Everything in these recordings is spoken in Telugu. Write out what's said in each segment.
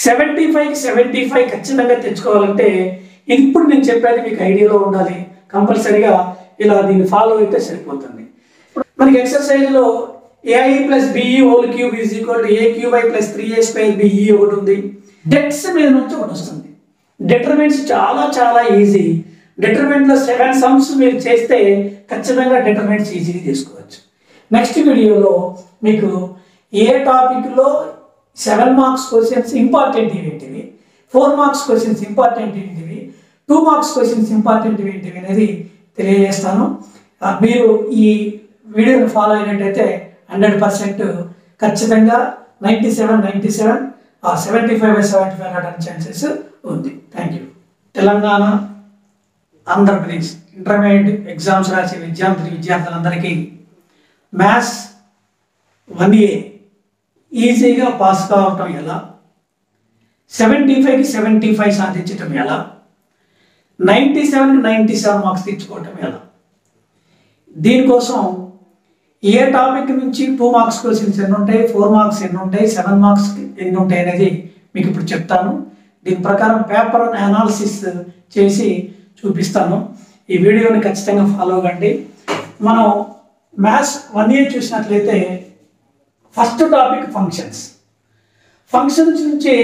75 ఖచ్చితంగా తెచ్చుకోవాలంటే ఇప్పుడు నేను చెప్పేది మీకు ఐడియాలో ఉండాలి. కంపల్సరీగా ఇలా దీన్ని ఫాలో అయితే సరిపోతుంది. మనకి ఎక్సర్సైజ్లో AI + BE whole cube is equal to AQI + 3A² BE ఒకటి ఉంది. డెట్స్ మీద నుంచి ఒకటి వస్తుంది. డిటర్మినెంట్స్ చాలా ఈజీ. డిటర్మినెంట్లో 7 సమ్స్ మీరు చేస్తే ఖచ్చితంగా డిటర్మినెంట్స్ ఈజీగా తీసుకోవచ్చు. నెక్స్ట్ వీడియోలో మీకు ఏ టాపిక్లో 7 మార్క్స్ క్వశ్చన్స్ ఇంపార్టెంట్ ఏంటివి, 4 మార్క్స్ క్వశ్చన్స్ ఇంపార్టెంట్ ఏంటివి, 2 మార్క్స్ క్వశ్చన్స్ ఇంపార్టెంట్ ఏంటివి అనేది తెలియజేస్తాను. మీరు ఈ వీడియోని ఫాలో అయినట్టయితే 100% ఖచ్చితంగా 97 75/75 రావడానికి ఛాన్సెస్ ఉంది. Thank you. Telangana, Andhra Pradesh intermediate exams రాసే విద్యార్థులందరికీ మ్యాథ్స్ 1A ఈజీగా పాస్ కావటం ఎలా, 75కి 75 సాధించటం ఎలా, 97కి 97 మార్క్స్ తెచ్చుకోవటం ఎలా, దీనికోసం ఏ టాపిక్ నుంచి 2 మార్క్స్ క్వశ్చన్స్ ఎన్ని ఉంటాయి, 4 మార్క్స్ ఎన్ని ఉంటాయి, 7 మార్క్స్ ఎన్ని ఉంటాయి అనేది మీకు ఇప్పుడు చెప్తాను. దీని ప్రకారం పేపర్ అనాలిసిస్ చేసి చూపిస్తాను. ఈ వీడియోని ఖచ్చితంగా ఫాలో అవ్వండి. మనం మ్యాథ్స్ 1A చూసినట్లయితే ఫస్ట్ టాపిక్ ఫంక్షన్స్ నుంచి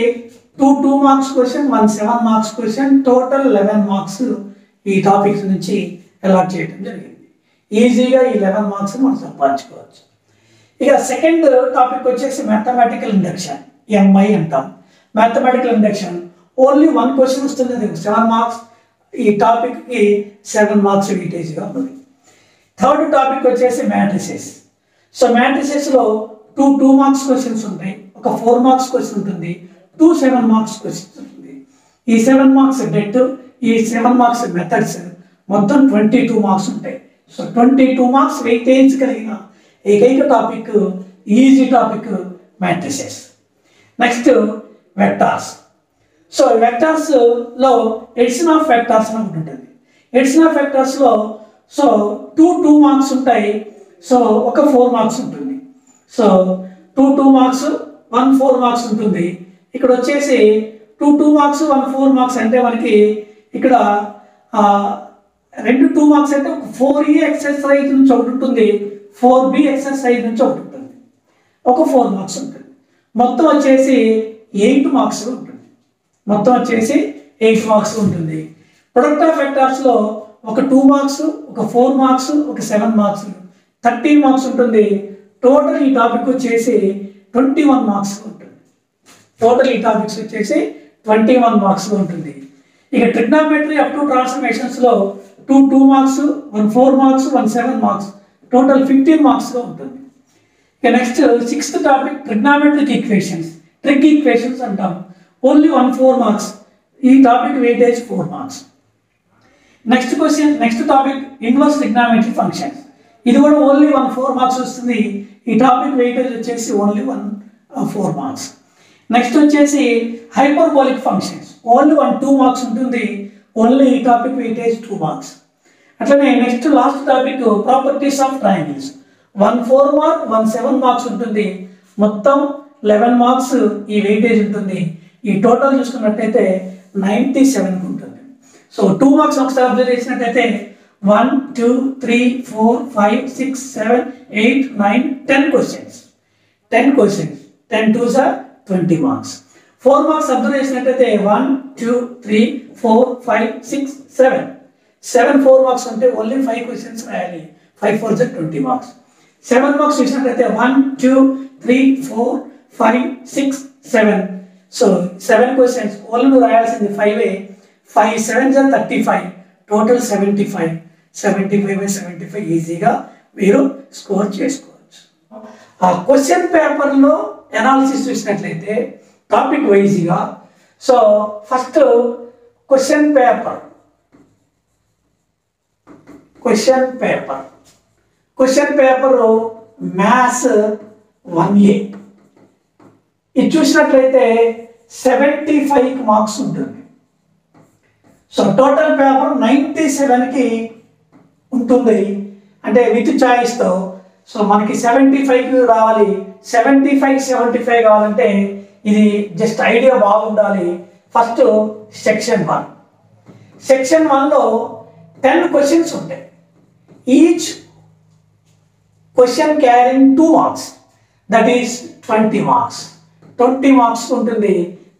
2 marks question, 1 7 marks question, total 11 marks ఈ టాపిక్స్ నుంచి అలాట్ చేయడం జరిగింది. ఈజీగా ఈ 11 మార్క్స్ మనం సంపాదించుకోవచ్చు. ఇక సెకండ్ టాపిక్ వచ్చేసి మ్యాథమెటికల్ ఇండక్షన్, MI అంటాం. మ్యాథమెటికల్ ఇండక్షన్ ఓన్లీ 1 క్వశ్చన్ వస్తుంది, 7 మార్క్స్. ఈ టాపిక్కి 7 మార్క్స్ వెయిటేజ్గా ఉంది. థర్డ్ టాపిక్ వచ్చేసి మ్యాట్రిసెస్. సో మ్యాట్రిసెస్లో 2 మార్క్స్ క్వశ్చన్స్ ఉంటాయి, ఒక 4 మార్క్స్ క్వశ్చన్ ఉంటుంది, 2 7 మార్క్స్ క్వశ్చన్స్ ఉంటుంది. ఈ 7 మార్క్స్ డెట్, ఈ 7 మార్క్స్ మెథడ్స్, మొత్తం 22 మార్క్స్ ఉంటాయి. సో 22 మార్క్స్ వెయిటేజ్ కలిగిన ఏకైక topic, easy topic matrices. Next vectors. So వెక్టార్స్లో ఎడిషన్ ఆఫ్ వెక్టార్స్ అని ఒకటి ఉంటుంది. ఎడిషన్ ఆఫ్ వెక్టార్స్లో సో 2 మార్క్స్ ఉంటాయి, సో ఒక 4 మార్క్స్ ఉంటుంది. సో 2 మార్క్స్ 1 4 మార్క్స్ ఉంటుంది. ఇక్కడ వచ్చేసి 2 మార్క్స్ 1 4 మార్క్స్ అంటే మనకి ఇక్కడ 2 మార్క్స్ అంటే 4A ఎక్సర్సైజ్ నుంచి ఒకటి ఉంటుంది, 4B ఎక్సర్సైజ్ నుంచి ఒకటి ఉంటుంది, ఒక 4 మార్క్స్ ఉంటుంది. మొత్తం వచ్చేసి 8 మార్క్స్ ఉంటుంది. మొత్తం వచ్చేసి 8 మార్క్స్ ఉంటుంది. ప్రొడక్ట్ ఆఫ్ వెక్టార్స్లో ఒక 2 మార్క్స్, ఒక 4 మార్క్స్, ఒక 7 మార్క్స్, 13 మార్క్స్ ఉంటుంది. టోటల్ ఈ టాపిక్ వచ్చేసి 21 మార్క్స్ ఉంటుంది. టోటల్ ఈ టాపిక్స్ వచ్చేసి 21 మార్క్స్ ఉంటుంది. ఇక ట్రిగ్నామెట్రీ అప్ టు ట్రాన్స్ఫర్మేషన్స్లో 2 మార్క్స్, 1 4 మార్క్స్, 1 7 మార్క్స్, టోటల్ 15 మార్క్స్గా ఉంటుంది. ఇక next 6th topic trigonometric equations, trig equations అంటాం. Only 1 4 marks. ఈ topic weightage 4 marks. Next topic inverse trigonometry functions. ఇది కూడా ఓన్లీ 1 4 మార్క్స్ వస్తుంది. ఈ టాపిక్ వెయిటేజ్ వచ్చేసి ఓన్లీ 1 4 మార్క్స్. నెక్స్ట్ వచ్చేసి హైపర్బోలిక్ ఫంక్షన్స్, ఓన్లీ 1 2 మార్క్స్ ఉంటుంది. ఓన్లీ ఈ టాపిక్ వెయిటేజ్ 2 మార్క్స్. అట్లనే next last topic properties of triangles, 1 4 mark, 1 7 marks ఉంటుంది. మొత్తం 11 మార్క్స్ ఈ వెయిటేజ్ ఉంటుంది. ఈ టోటల్ చూసుకున్నట్టయితే 97 ఉంటుంది. సో 2 మార్క్స్ ఒకసారి అబ్జర్వ్ చేసినట్టయితే 1 2 3 4 5 6 7 8 9 10 questions. 10 2s are 20 marks. 4 marks observe చేసినట్టయితే 1 2 3 4 5 6 7 4 మార్క్స్ అంటే ఓన్లీ 5 క్వశ్చన్స్ రాయాలి. 5 4s are 20 మార్క్స్. 7 మార్క్స్ చూసినట్టయితే 1 2 3 4 5 6 7. సో 7 క్వశ్చన్స్ ఓన్లీ నువ్వు రాయాల్సింది 5. 5 7s are 35, టోటల్ 75. 75/75 ఈజీగా మీరు స్కోర్ చేసుకోవచ్చు. ఆ క్వశ్చన్ పేపర్లో అనాలిసిస్ చూసినట్లయితే టాపిక్ వైజ్గా. So first question paper maths 1A ఇది చూసినట్లయితే 75 మార్క్స్ ఉంటుంది. సో టోటల్ పేపర్ 97కి ఉంటుంది, అంటే విత్ చాయిస్తో. సో మనకి 75 రావాలి. 75 కావాలంటే ఇది జస్ట్ ఐడియా బాగుండాలి. First section 1. సెక్షన్ 1లో 10 క్వశ్చన్స్ ఉంటాయి. Each question carrying 2 marks, that is 20 marks. 20 marks ఉంటుంది.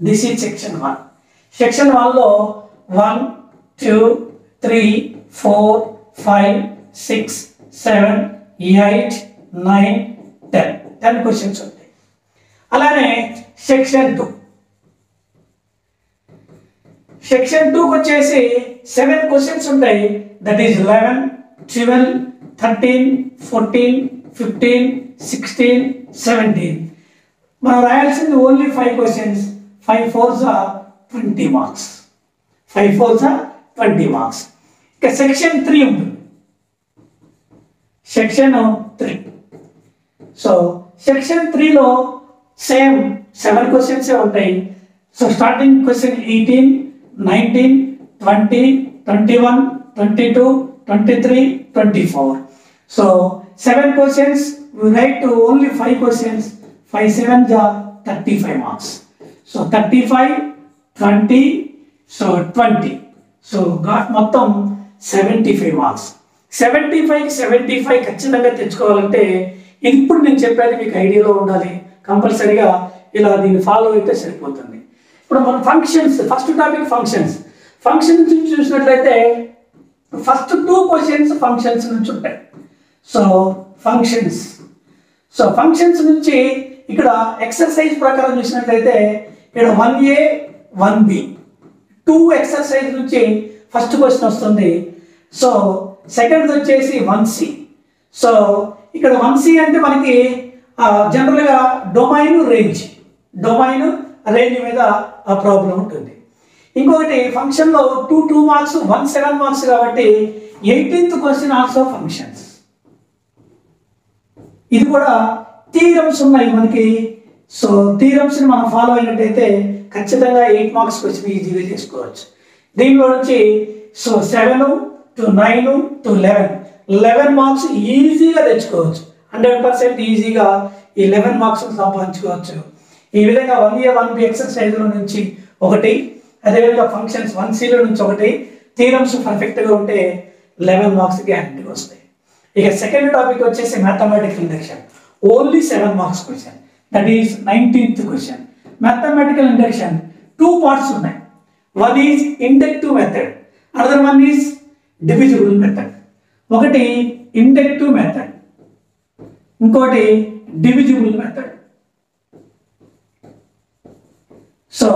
This is section 1. సెక్షన్ 1లో 1, 2, 3, 4, 5, 6, 7, 8, 9, 10 క్వశ్చన్స్ ఉంటాయి. అలానే సెక్షన్ 2. సెక్షన్ 2కి వచ్చేసి 7 క్వశ్చన్స్ ఉంటాయి. That is 11, 12, 13, 14, 15, 16, 17. మనం రాయాల్సింది only 5 questions. 5 4s are 20 marks. 5 4s are 20 marks. ఇక సెక్షన్ 3 ఉంటుంది. సెక్షన్ 3. సో సెక్షన్ 3లో సేమ్ 7 క్వశ్చన్స్ ఉంటాయి. So starting question 18, 19, 20, 21, 22, 23, 24. So 7 questions, we write to only 5 questions. 5 7s are 35 marks. So 35, 20, so 20. So got మొత్తం 75 మార్క్స్. 75 ఖచ్చితంగా తెచ్చుకోవాలంటే ఇప్పుడు నేను చెప్పేది మీకు ఐడియాలో ఉండాలి. కంపల్సరీగా ఇలా దీన్ని ఫాలో అయితే సరిపోతుంది. ఇప్పుడు మనం functions, first topic functions. Functions నుంచి చూసినట్లయితే ఫస్ట్ 2 క్వశ్చన్స్ ఫంక్షన్స్ నుంచి ఉంటాయి. సో ఫంక్షన్స్ నుంచి ఇక్కడ ఎక్సర్సైజ్ ప్రకారం చూసినట్లయితే ఇక్కడ 1A 1B 2 ఎక్సర్సైజ్ నుంచి ఫస్ట్ క్వశ్చన్ వస్తుంది. సో సెకండ్ వచ్చేసి 1C. సో ఇక్కడ 1C అంటే మనకి జనరల్గా డొమైన్ రేంజ్ మీద ఆ ప్రాబ్లం ఉంటుంది. ఇంకొకటి ఫంక్షన్లో 2 మార్క్స్ 1 7 మార్క్స్ కాబట్టి 18th క్వశ్చన్ ఆల్సో ఫంక్షన్స్. ఇది కూడా థీరమ్స్ ఉన్నాయి మనకి. సో థీరమ్స్ని మనం ఫాలో అయినట్టయితే ఖచ్చితంగా 8 మార్క్స్ క్వశ్చన్ ఈజీగా చేసుకోవచ్చు. దీనిలో నుంచి సో 7 to 9 to 11 మార్క్స్ ఈజీగా తెచ్చుకోవచ్చు. 100% ఈజీగా ఈ 11 మార్క్స్ సంపాదించుకోవచ్చు. ఈ విధంగా 1A 1B ఎక్సర్సైజ్లో నుంచి ఒకటి, అదేవిధంగా ఫంక్షన్స్ 1Cలో నుంచి ఒకటి, థీరమ్స్ పర్ఫెక్ట్గా ఉంటే 11 మార్క్స్ గ్యారెంటీగా వస్తాయి. ఇక సెకండ్ టాపిక్ వచ్చేసి mathematical induction. Only 7 marks question, that is 19th question. Mathematical induction 2 parts ఉన్నాయి. One is inductive method, another one is divisible method. ఒకటి ఇండక్టివ్ మెథడ్, ఇంకోటి డివిజిబుల్ మెథడ్. సో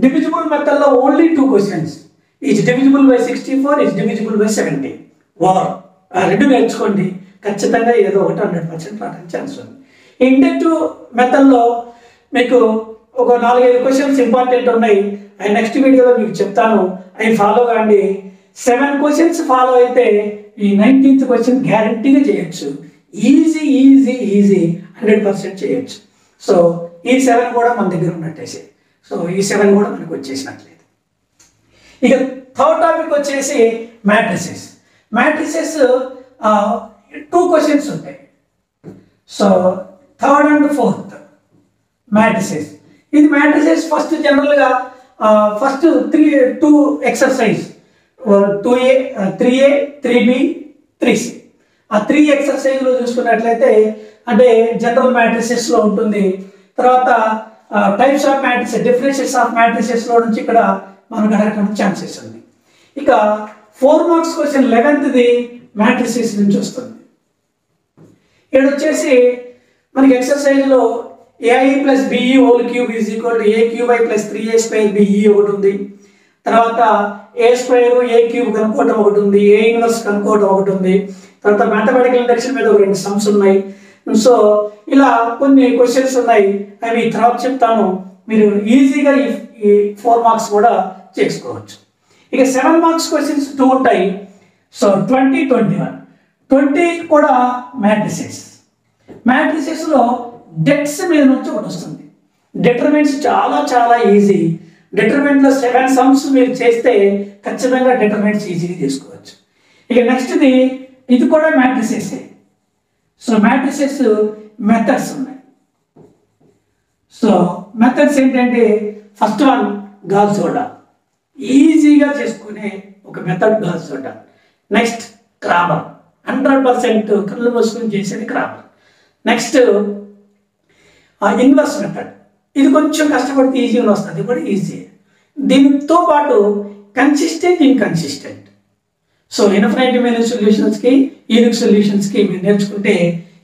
డివిజిబుల్ మెథడ్లో only 2 questions. Is divisible by 64, is divisible by 70. Over ఆ 2 నేర్చుకోండి, ఖచ్చితంగా ఏదో ఒకటి 100% రావడానికి ఛాన్స్ ఉంది. ఇండక్టివ్ మెథడ్లో మీకు ఒక 4-5 క్వశ్చన్స్ ఇంపార్టెంట్ ఉన్నాయి. అవి నెక్స్ట్ వీడియోలో మీకు చెప్తాను, అవి ఫాలో కాండి. 7 క్వశ్చన్స్ ఫాలో అయితే ఈ 19th క్వశ్చన్ గ్యారంటీగా చేయొచ్చు. ఈజీ 100% చేయొచ్చు. సో ఈ 7 కూడా మన దగ్గర ఉన్నట్టేసి, సో ఈ 7 కూడా మనకు వచ్చేసినట్లేదు. ఇక థర్డ్ టాపిక్ వచ్చేసి మ్యాట్రిసెస్. 2 క్వశ్చన్స్ ఉంటాయి. So third and fourth matrices. ఇది మ్యాట్రిసెస్ ఫస్ట్ జనరల్గా first 2 exercise 2A 3A 3B 3C. ఆ 3 ఎక్సర్సైజ్లో చూసుకున్నట్లయితే అంటే జనరల్ మ్యాట్రిసెస్లో ఉంటుంది. తర్వాత types of matrices, differentials of మ్యాట్రిసెస్లో నుంచి ఇక్కడ మనకు అడగడానికి ఛాన్సెస్ ఉంది. ఇక 4 మార్క్స్ క్వశ్చన్ 11th మ్యాట్రిసెస్ నుంచి వస్తుంది. ఇక్కడ వచ్చేసి మనకి ఎక్సర్సైజ్లో AI + BE whole cube is equal to A³ + 3A² BE ఒకటి ఉంది. తర్వాత A² A³ కనుక్కోవటం ఒకటి ఉంది, A ఇన్వర్స్ కనుక్కోవటం ఒకటి ఉంది. తర్వాత మ్యాథమెటికల్ ఇండక్షన్ మీద ఒక 2 సమ్స్ ఉన్నాయి. సో ఇలా కొన్ని క్వశ్చన్స్ ఉన్నాయి, అవి తర్వాత చెప్తాను. మీరు ఈజీగా ఈ 4 మార్క్స్ కూడా చేసుకోవచ్చు. ఇక 7 మార్క్స్ క్వశ్చన్స్ 2 ఉంటాయి. సో 20 21 20 కూడా మ్యాట్రిసెస్లో డెట్స్ మీద నుంచి ఒకటి వస్తుంది. డిటర్మినెంట్స్ చాలా ఈజీ. డిటర్మినెంట్లో 7 సమ్స్ మీరు చేస్తే ఖచ్చితంగా డిటర్మినెంట్స్ ఈజీగా చేసుకోవచ్చు. ఇక నెక్స్ట్ది ఇది కూడా మ్యాట్రిసెస్. సో మ్యాట్రిసెస్ మెథడ్స్ ఉన్నాయి. సో మెథడ్స్ ఏంటంటే ఫస్ట్ వన్ గాస్ జోడా, ఈజీగా చేసుకునే ఒక మెథడ్ గాస్ జోడా. నెక్స్ట్ క్రామర్, 100% కళ్ళు మూసుకొని చేసేది క్రామర్. నెక్స్ట్ ఇన్వర్స్ మెథడ్, ఇది కొంచెం కష్టపడితే ఈజీగా వస్తుంది, కూడా ఈజీ. దీనితో పాటు consistent inconsistent. So infinity many సొల్యూషన్స్కి యూనిక్ సొల్యూషన్స్కి మీరు నేర్చుకుంటే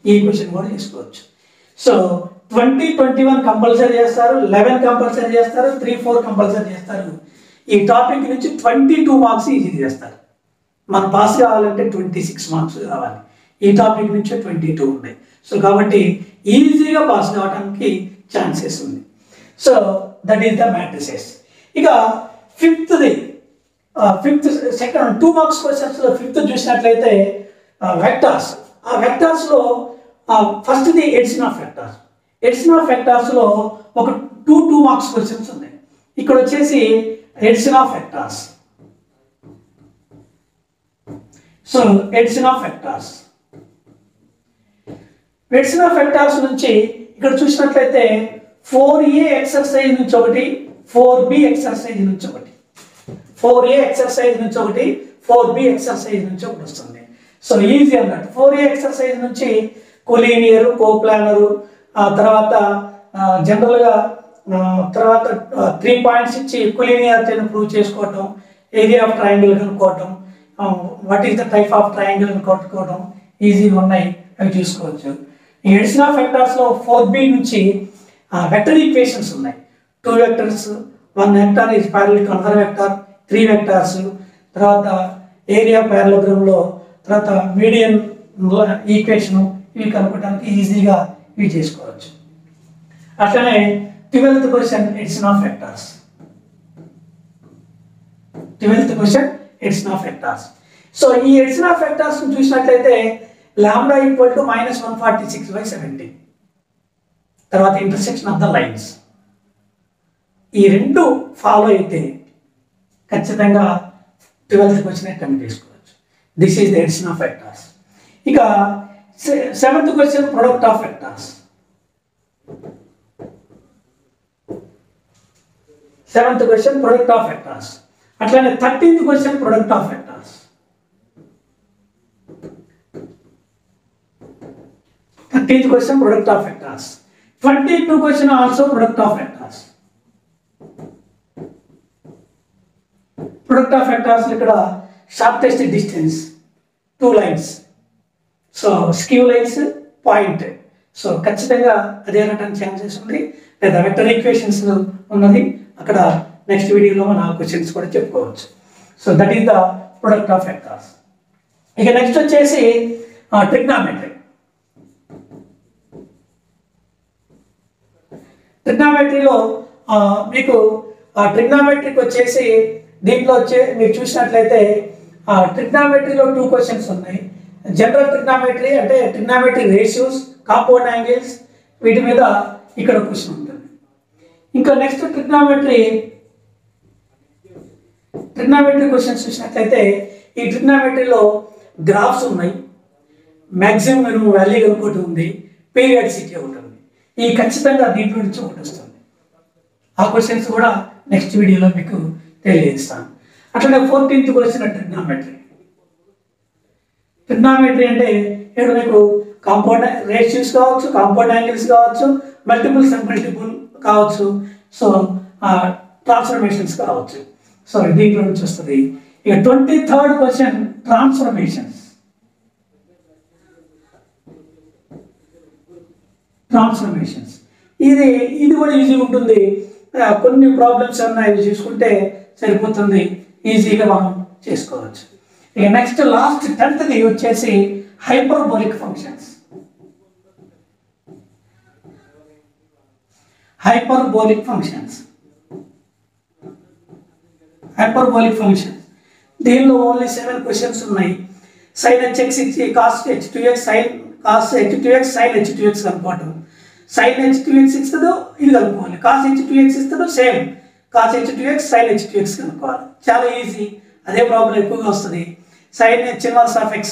ఈ క్వశ్చన్ కూడా చేసుకోవచ్చు. సో 20, 21 కంపల్సరీ చేస్తారు, 11 కంపల్సరీ చేస్తారు, 3, 4 కంపల్సరీ చేస్తారు. ఈ టాపిక్ నుంచి 22 మార్క్స్ ఈజీ చేస్తారు. మనం పాస్ కావాలంటే 26 మార్క్స్ కావాలి, ఈ టాపిక్ నుంచి 22 ఉన్నాయి. సో కాబట్టి ఈజీగా పాస్ కావడానికి ఛాన్సెస్ ఉంది. So that is the matrices. ఇక ఫిఫ్త్ సెకండ్ 2 మార్క్స్ క్వశ్చన్స్లో ఫిఫ్త్ చూసినట్లయితే వెక్టార్స్. ఆ వెక్టార్స్లో ఫస్ట్ది addition of vectors. Addition of వెక్టార్స్లో ఒక 2 మార్క్స్ క్వశ్చన్స్ ఉన్నాయి. ఇక్కడ వచ్చేసి addition of vectors. So addition of vectors, addition of vectors నుంచి ఇక్కడ చూసినట్లయితే 4A ఎక్సర్సైజ్ నుంచి ఒకటి, 4B ఎక్సర్సైజ్ నుంచి ఒకటి, 4A ఎక్సర్సైజ్ నుంచి ఒకటి, 4B ఎక్సర్సైజ్ నుంచి ఒకటి వస్తుంది. సో ఈజీ అన్నట్టు. 4A ఎక్సర్సైజ్ నుంచి కొలీనియర్, కోప్లానరు, తర్వాత జనరల్గా తర్వాత 3 పాయింట్స్ ఇచ్చి కొలీనియారిటీని ప్రూవ్ చేసుకోవటం, ఏరియా ఆఫ్ ట్రయాంగిల్ కనుక్కోవటం, what is the type of triangle కనుక్కోవటం ఈజీగా ఉన్నాయి, అవి చూసుకోవచ్చు. ఈ ఎడిషన్ ఆఫ్ వెక్టార్స్లో 4B నుంచి వెక్టర్ ఈక్వేషన్స్ ఉన్నాయి. 2 vectors, 1 vector is parallel to another vector, 3 vectors, తర్వాత ఏరియా ప్యారలోగ్రామ్లో, తర్వాత మీడియన్ ఈక్వేషను, ఇవి కనుక్కోవడానికి ఈజీగా ఇవి చేసుకోవచ్చు. అట్లనే 12th question addition of vectors. 12th question addition of vectors. So ఈ ఎడిషన్ ఆఫ్ వెక్టార్స్ చూసినట్లయితే లాంబ్డా ఈక్వల్ టు -146/70, తర్వాత ఇంటర్సెక్షన్ ఆఫ్ ద లైన్స్. ఈ రెండు ఫాలో అయితే ఖచ్చితంగా 12th క్వశ్చన్ అటెంప్ట్ చేసుకోవచ్చు. This is the addition of vectors. ఇక 7th question product of vectors. 7th question product of vectors. అట్లానే 13th question product of vectors. 13th question product of vectors. 22 question also product of vectors. Product of vectors ఇక్కడ shortest distance 2 lines. So skew lines, point. So ఖచ్చితంగా అదే రావడానికి ఛాన్సెస్ ఉంది. లేదా వెక్టర్ ఈక్వేషన్స్ ఉన్నది అక్కడ. నెక్స్ట్ వీడియోలో మన క్వశ్చన్స్ కూడా చెప్పుకోవచ్చు. So that is the product of vectors. ఇక నెక్స్ట్ వచ్చేసి ట్రిగ్నామెట్రీ. ట్రిగ్నామెట్రీలో మీకు ట్రిగ్నామెట్రీకి వచ్చేసి దీంట్లో మీరు చూసినట్లయితే ట్రిగ్నామెట్రీలో 2 క్వశ్చన్స్ ఉన్నాయి. జనరల్ ట్రిగ్నామెట్రీ అంటే ట్రిగ్నామెట్రీ రేషియోస్, కాంపౌండ్ యాంగిల్స్, వీటి మీద ఇక్కడ క్వశ్చన్ ఉంటుంది. ఇంకా నెక్స్ట్ ట్రిగ్నామెట్రీ క్వశ్చన్స్ చూసినట్లయితే ఈ ట్రిగ్నామెట్రీలో గ్రాఫ్స్ ఉన్నాయి, మ్యాక్సిమం మినిమం వాల్యూ ఒకటి ఉంది, పీరియాడిసిటీ ఒకటి ఉంది. ఈ ఖచ్చితంగా దీంట్లో నుంచి ఒకటి వస్తుంది. ఆ క్వశ్చన్స్ కూడా నెక్స్ట్ వీడియోలో మీకు తెలియజేస్తాను. అట్లనే 14th క్వశ్చన్ ట్రిగ్నామెట్రీ. ట్రిగ్నామెట్రీ అంటే ఇక్కడ మీకు కాంపౌండ్ రేషియోస్ కావచ్చు, కాంపౌండ్ యాంగిల్స్ కావచ్చు, మల్టిపుల్స్ అండ్ మల్టిపుల్ కావచ్చు, సో ట్రాన్స్ఫర్మేషన్స్ కావచ్చు. సో దీంట్లో నుంచి వస్తుంది. ఇక 23rd క్వశ్చన్ ట్రాన్స్ఫర్మేషన్స్. ఇది కూడా ఈజీ ఉంటుంది. కొన్ని ప్రాబ్లమ్స్ అన్నీ చూసుకుంటే సరిపోతుంది, ఈజీగా మనం చేసుకోవచ్చు. ఇక నెక్స్ట్ లాస్ట్ 10th వచ్చేసి హైపర్బోలిక్ ఫంక్షన్స్. హైపర్బోలిక్ ఫంక్షన్స్ దీనిలో ఓన్లీ 7 క్వశ్చన్స్ ఉన్నాయి. sin hx ఇచ్చి cos h2x, sin cos h2x, sin h2x కనుక్కోవటం. sin h2x ఇస్తుందో ఇది కనుక్కోవాలి, cos h2x ఇస్తుందో same cos h2x, sin h2x కనుక్కోవాలి. చాలా ఈజీ. అదే ప్రాబ్లం ఎక్కువగా వస్తుంది. sin h inverse of x,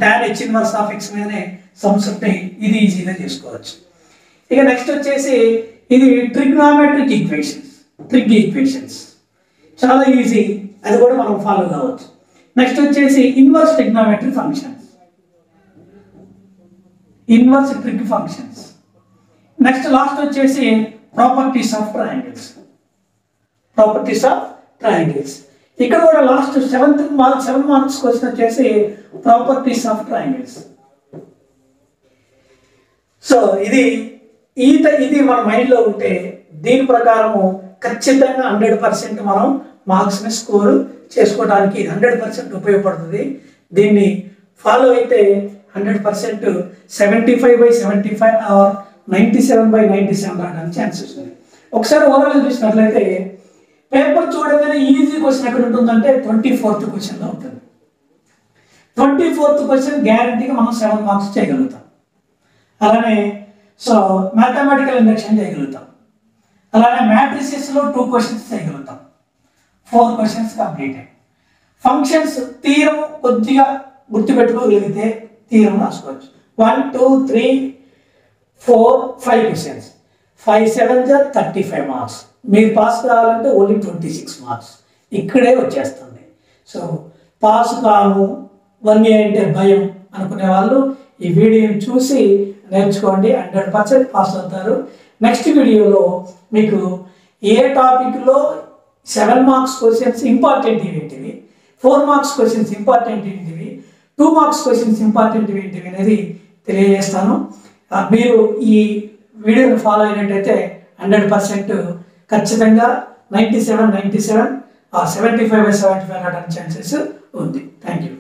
tan h inverse of x మీదనే సమ్స్ ఉంటాయి. ఇది ఈజీగా చేసుకోవచ్చు. ఇక నెక్స్ట్ వచ్చేసి ఇది ట్రిగ్నామెట్రిక్ ఈక్వేషన్స్ చాలా ఈజీ, అది కూడా మనం ఫాలో కావచ్చు. నెక్స్ట్ వచ్చేసి inverse trigonometric functions. Next last వచ్చేసి ప్రాపర్టీస్ ఆఫ్ ట్రయాంగిల్స్. ఇక్కడ కూడా లాస్ట్ 7 మార్క్స్ క్వశ్చన్ వచ్చేసి ప్రాపర్టీస్ ఆఫ్ ట్రయాంగిల్స్. సో ఇది మన మైండ్లో ఉంటే దీని ప్రకారము ఖచ్చితంగా 100% మనం మార్క్స్ని స్కోర్ చేసుకోవడానికి 100% ఉపయోగపడుతుంది. దీన్ని ఫాలో అయితే 100% 75/75 ఆర్ 97/97 రావడానికి ఛాన్సెస్ ఉంది. ఒకసారి ఓవరాల్ చూసినట్లయితే పేపర్ చూడగానే ఈజీ క్వశ్చన్ ఎక్కడ ఉంటుందంటే 24th క్వశ్చన్లో ఉంటుంది. 24th క్వశ్చన్ గ్యారంటీగా మనం 7 మార్క్స్ చేయగలుగుతాం. అలానే మ్యాథమెటికల్ ఇండక్షన్ చేయగలుగుతాం. అలానే మ్యాట్రిసెస్లో 2 క్వశ్చన్స్ చేయగలుగుతాం. 4 క్వశ్చన్స్ కంప్లీట్. ఫంక్షన్స్ థీరం కొద్దిగా గుర్తుపెట్టుకోగలిగితే థీరం రాసుకోవచ్చు. 1 2 3 4 5 క్వశ్చన్స్. 5 7 35 మార్క్స్. మీరు పాస్ కావాలంటే ఓన్లీ 26 మార్క్స్ ఇక్కడే వచ్చేస్తుంది. సో పాస్ కాను 1A అంటే భయం అనుకునే వాళ్ళు ఈ వీడియోని చూసి నేర్చుకోండి, 100% పాస్ అవుతారు. నెక్స్ట్ వీడియోలో మీకు ఏ టాపిక్లో 7 మార్క్స్ క్వశ్చన్స్ ఇంపార్టెంట్ ఏంటివి, 4 మార్క్స్ క్వశ్చన్స్ ఇంపార్టెంట్ ఏంటివి, 2 మార్క్స్ క్వశ్చన్స్ ఇంపార్టెంట్ ఏంటివి అనేది తెలియజేస్తాను. మీరు ఈ వీడియోని ఫాలో అయినట్టయితే 100% ఖచ్చితంగా 97 75/75 రావడానికి ఛాన్సెస్ ఉంది. Thank you.